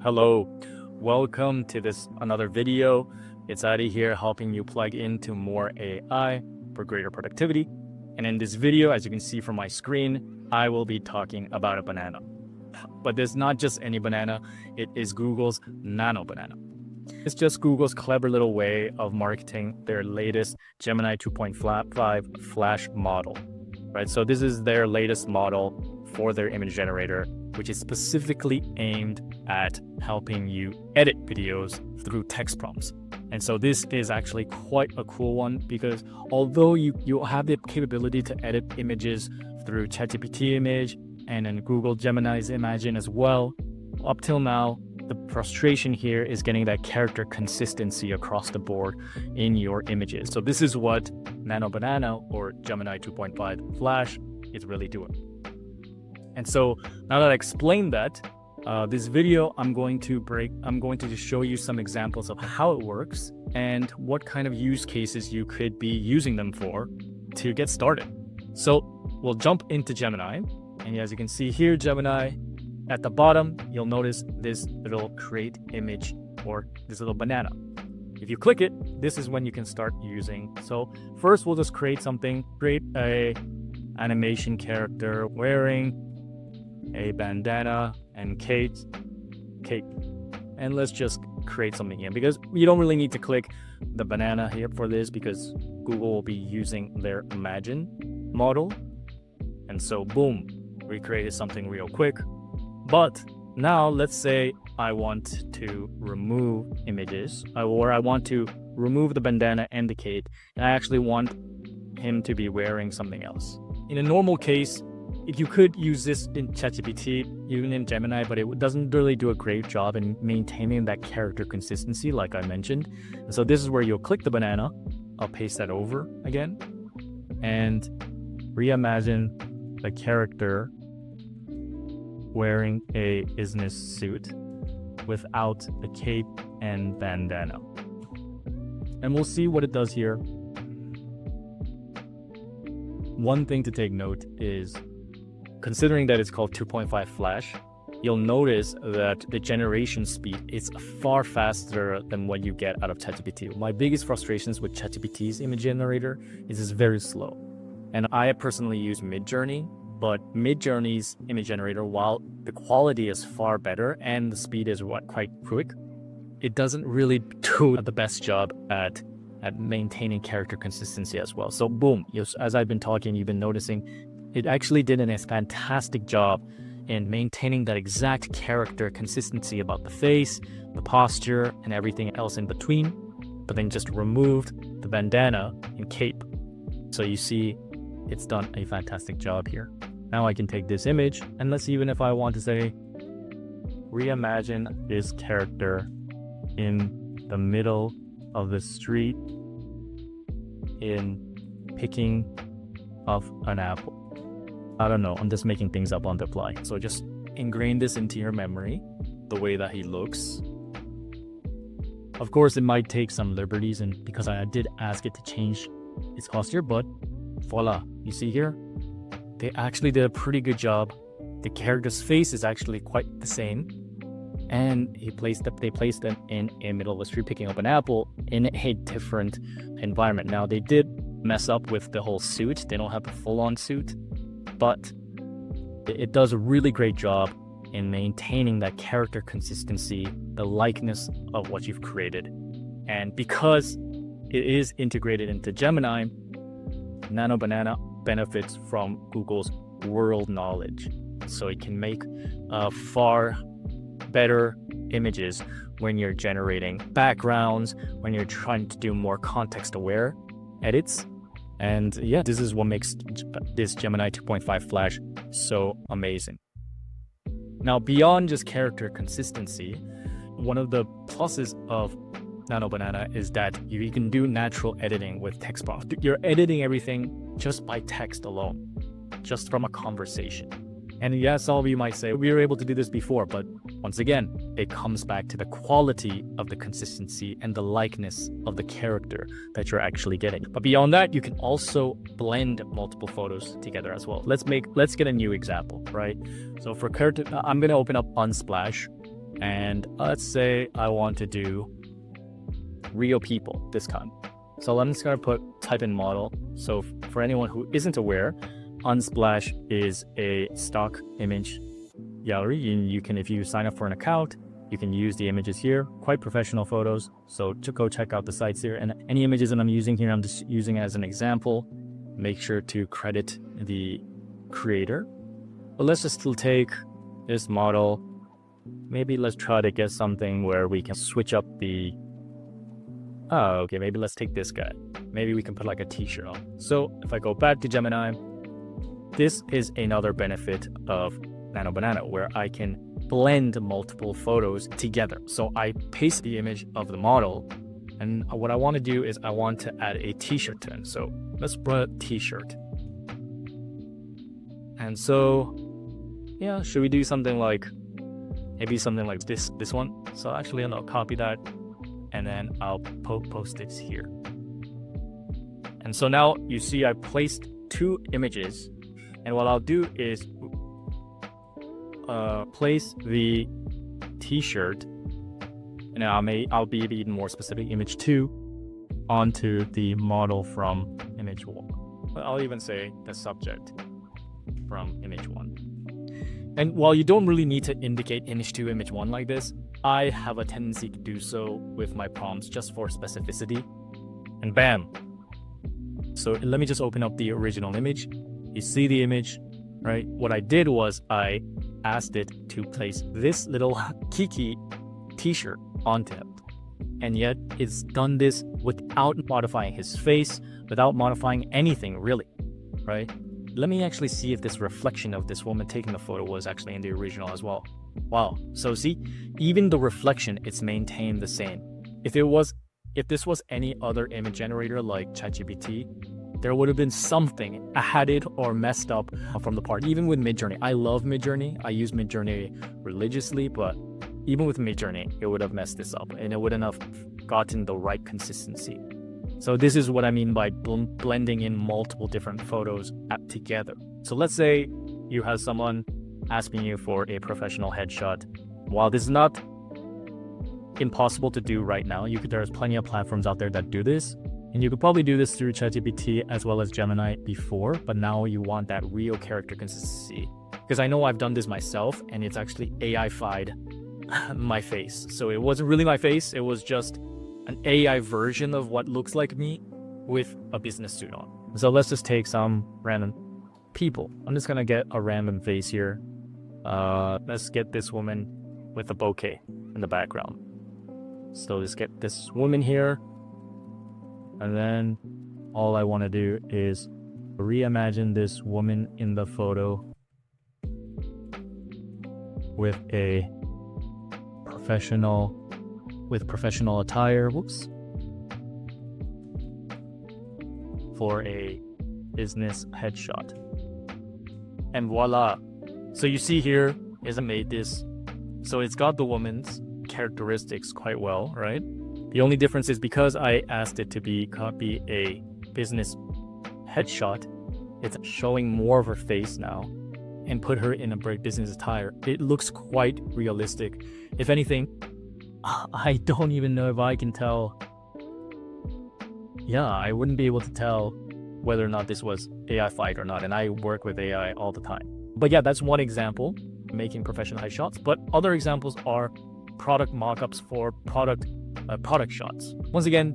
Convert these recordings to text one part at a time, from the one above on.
Hello, welcome to this another video. It's Adi here helping you plug into more AI for greater productivity. And in this video, as you can see from my screen, I will be talking about a banana. But there's not just any banana, it is Google's Nano Banana. It's just Google's clever little way of marketing their latest Gemini 2.5 Flash model, right? So this is their latest model for their image generator, which is specifically aimed at helping you edit videos through text prompts. And so this is actually quite a cool one because although you have the capability to edit images through ChatGPT image and then Google Gemini's Imagine as well, up till now, the frustration here is getting that character consistency across the board in your images. So this is what Nano Banana or Gemini 2.5 Flash is really doing. And so now that I explained that, this video, I'm going to just show you some examples of how it works and what kind of use cases you could be using them for to get started. So we'll jump into Gemini. And as you can see here, Gemini, at the bottom, you'll notice this little create image or this little banana. If you click it, this is when you can start using. So first we'll just create a animation character wearing a bandana and cape. And let's just create something here because you don't really need to click the banana here for this because Google will be using their Imagine model. And so boom, we created something real quick. But now let's say I want to remove images or I want to remove the bandana and the cape, and I actually want him to be wearing something else. In a normal case, you could use this in ChatGPT, even in Gemini, but it doesn't really do a great job in maintaining that character consistency like I mentioned. And so this is where you'll click the banana. I'll paste that over again and reimagine the character wearing a business suit without a cape and bandana. And we'll see what it does here. One thing to take note is, considering that it's called 2.5 Flash, you'll notice that the generation speed is far faster than what you get out of ChatGPT. My biggest frustrations with ChatGPT's image generator is it's very slow. And I personally use Midjourney, but Midjourney's image generator, while the quality is far better and the speed is quite quick, it doesn't really do the best job at maintaining character consistency as well. So boom, as I've been talking, you've been noticing it actually did a fantastic job in maintaining that exact character consistency about the face, the posture, and everything else in between, but then just removed the bandana and cape. So you see, it's done a fantastic job here. Now I can take this image, and let's even if I want to say, reimagine this character in the middle of the street in picking of an apple. I don't know, I'm just making things up on the fly. So just ingrain this into your memory, the way that he looks. Of course, it might take some liberties, and because I did ask it to change its posture, but voila, you see here, they actually did a pretty good job. The character's face is actually quite the same. And they placed them in a middle of the street picking up an apple in a different environment. Now, they did mess up with the whole suit. They don't have a full-on suit, but it does a really great job in maintaining that character consistency, the likeness of what you've created. And because it is integrated into Gemini, Nano Banana benefits from Google's world knowledge. So it can make far better images when you're generating backgrounds, when you're trying to do more context-aware edits. And yeah, this is what makes this Gemini 2.5 Flash so amazing. Now, beyond just character consistency, one of the pluses of Nano Banana is that you can do natural editing with text prompts. You're editing everything just by text alone, just from a conversation. And yes, some of you might say, we were able to do this before, but once again, it comes back to the quality of the consistency and the likeness of the character that you're actually getting. But beyond that, you can also blend multiple photos together as well. Let's get a new example, right? So for character, I'm going to open up Unsplash And let's say I want to do real people this time. So I'm just gonna type in model. So for anyone who isn't aware, Unsplash is a stock image gallery, and you can, if you sign up for an account, you can use the images here, quite professional photos. So to go check out the sites here, and any images that I'm using here, I'm just using as an example. Make sure to credit the creator. But let's just still take this model. Maybe let's try to get something where we can switch up the, oh, okay, maybe let's take this guy. Maybe we can put like a t-shirt on. So if I go back to Gemini, this is another benefit of Nano Banana, where I can blend multiple photos together. So I paste the image of the model, and what I want to do is I want to add a t-shirt to it. So let's put a t-shirt. And so, yeah, should we do something like, maybe something like this one? So actually, I'll copy that, and then I'll post it here. And so now you see I placed two images, and what I'll do is place the t-shirt, and I'll be even more specific, image 2 onto the model from image 1. I'll even say the subject from image 1. And while you don't really need to indicate image 2, image 1 like this, I have a tendency to do so with my prompts just for specificity. And bam! So let me just open up the original image. You see the image, right? What I did was I asked it to place this little Kiki t-shirt onto him. And yet it's done this without modifying his face, without modifying anything really, right? Let me actually see if this reflection of this woman taking the photo was actually in the original as well. Wow. So see, even the reflection, it's maintained the same. If this was any other image generator like ChatGPT, there would have been something added or messed up from the part. Even with Midjourney, I love Midjourney. I use Midjourney religiously, but even with Midjourney, it would have messed this up, and it wouldn't have gotten the right consistency. So this is what I mean by blending in multiple different photos together. So let's say you have someone asking you for a professional headshot. While this is not impossible to do right now, there's plenty of platforms out there that do this. And you could probably do this through ChatGPT as well as Gemini before, but now you want that real character consistency. Because I know I've done this myself, and it's actually AI-fied my face. So it wasn't really my face, it was just an AI version of what looks like me with a business suit on. So let's just take some random people. I'm just gonna get a random face here. Let's get this woman with a bouquet in the background. So let's get this woman here. And then all I want to do is reimagine this woman in the photo with professional attire, for a business headshot. And voila. So you see here is I made this. So it's got the woman's characteristics quite well, right? The only difference is because I asked it to copy a business headshot, it's showing more of her face now and put her in a business attire. It looks quite realistic. If anything, I don't even know if I can tell. Yeah, I wouldn't be able to tell whether or not this was AI-fied or not, and I work with AI all the time. But yeah, that's one example, making professional headshots. But other examples are product mockups for product shots. Once again,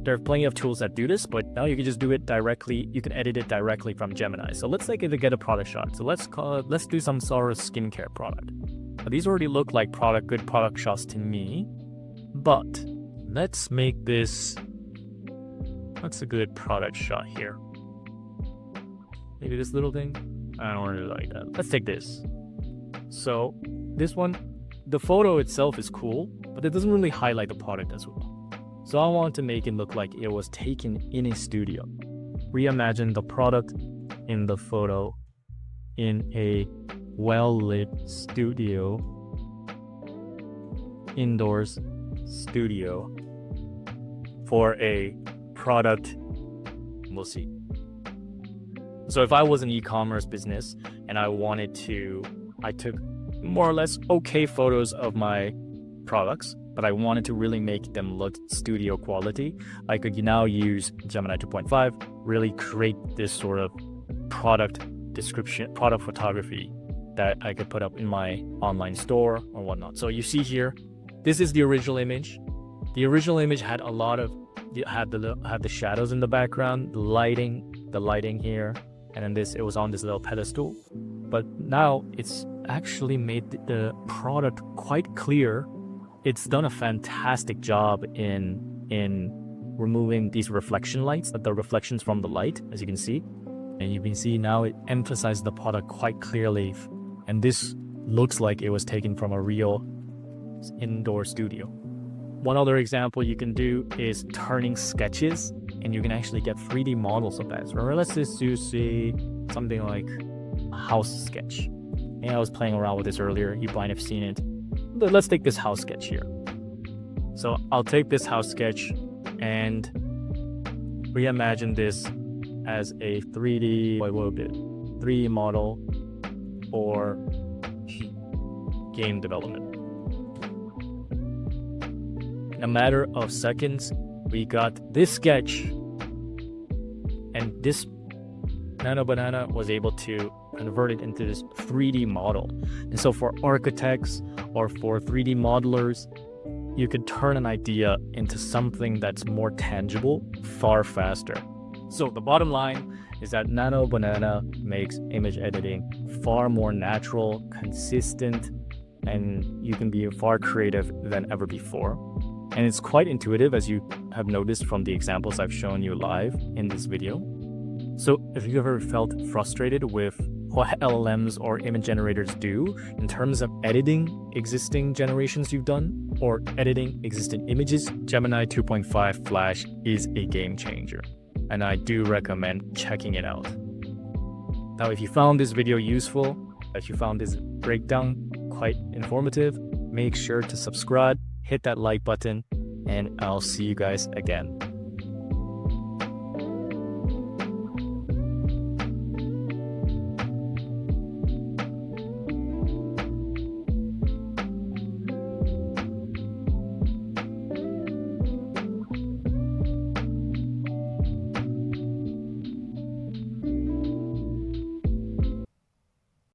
there are plenty of tools that do this, but now you can just do it directly. You can edit it directly from Gemini. So let's say to get a product shot. So let's do some sort of skincare product. Now, these already look like good product shots to me, but let's make this. What's a good product shot here? Maybe this little thing. I don't really like that. Let's take this. So this one, the photo itself is cool, but it doesn't really highlight the product as well. So I want to make it look like it was taken in a studio. Reimagine the product in the photo in a well-lit studio, indoors studio for a product. We'll see. So if I was an e-commerce business and I took more or less okay photos of my products, but I wanted to really make them look studio quality. I could now use Gemini 2.5, really create this sort of product description, product photography that I could put up in my online store or whatnot. So you see here, this is the original image. The original image had a lot of, had the shadows in the background, the lighting here, and then it was on this little pedestal. But now it's actually made the product quite clear. It's done a fantastic job in removing these reflection lights, the reflections from the light, as you can see. And you can see now it emphasizes the product quite clearly. And this looks like it was taken from a real indoor studio. One other example you can do is turning sketches, and you can actually get 3D models of that. So let's just do, say, something like a house sketch. And I was playing around with this earlier. You might have seen it. But let's take this house sketch here. So I'll take this house sketch and reimagine this as a 3D model for game development. In a matter of seconds, we got this sketch, and this Nano Banana was able to convert it into this 3D model. And so for architects or for 3D modelers, you could turn an idea into something that's more tangible far faster. So the bottom line is that Nano Banana makes image editing far more natural, consistent, and you can be far creative than ever before. And it's quite intuitive, as you have noticed from the examples I've shown you live in this video. So if you've ever felt frustrated with what LLMs or image generators do in terms of editing existing generations you've done or editing existing images, Gemini 2.5 Flash is a game changer, and I do recommend checking it out. Now, if you found this video useful, if you found this breakdown quite informative, make sure to subscribe, hit that like button, and I'll see you guys again.